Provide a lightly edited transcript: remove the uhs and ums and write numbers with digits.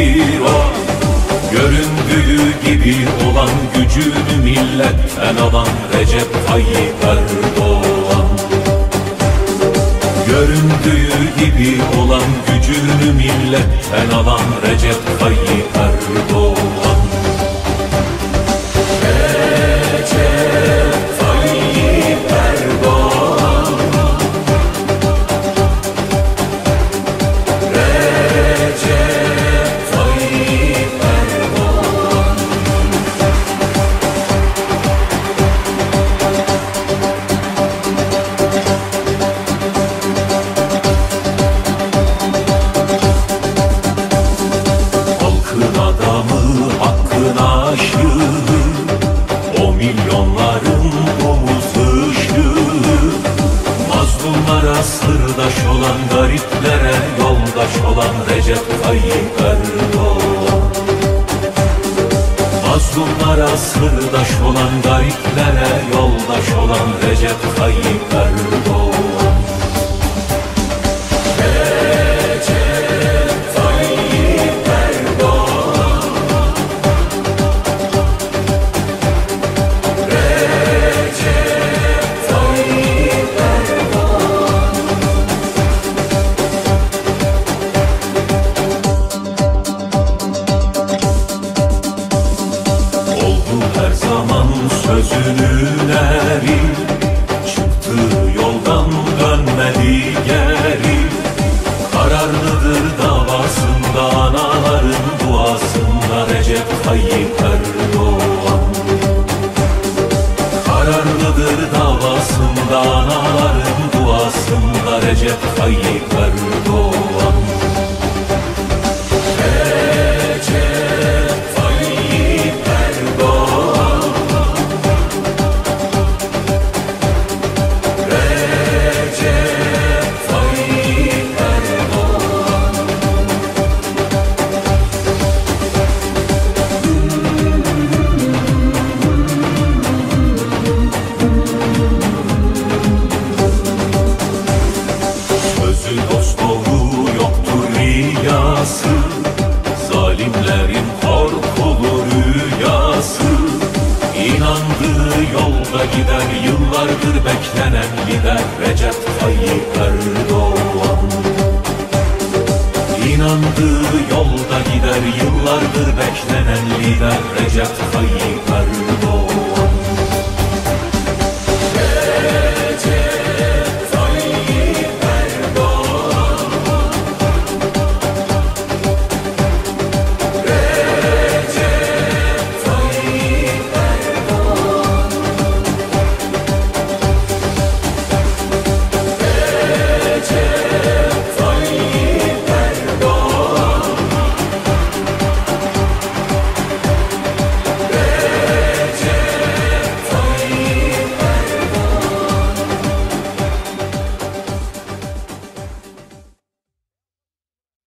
nedir o? Göründüğü gibi olan gücünü milletten alan Recep Tayyip Erdoğan. Göründüğü gibi olan gücünü milletten alan Recep Tayyip Erdoğan. Recep Tayyip Erdoğan. Recep Tayyip Erdoğan. Halkın adamı, hakkın aşığı, o milyonların omuz ışığı. Mazlumlara sırdaş olan, gariplere yoldaş olan Recep Tayyip Erdoğan. Mazlumlara sırdaş olan, gariplere yoldaş olan Recep Tayyip Erdoğan. Recep Tayyip Erdoğan. Recep Tayyip Erdoğan. Oldu her zaman sözünün eri, çıktığı yoldan dönmedi geri. Kararlıdır davasında, anaların duasında Recep Tayyip Erdoğan. Kararlıdır davasında, anaların duasında Recep Tayyip Erdoğan. Recep Tayyip Erdoğan. Recep Tayyip Erdoğan. Sözü dosdoğru yoktur riyası, zalimlerin korkulu rüyası. İnandığı yolda gider, yıllardır beklenen lider Recep Tayyip Erdoğan. İnandığı yolda gider, yıllardır beklenen lider Recep Tayyip Erdoğan.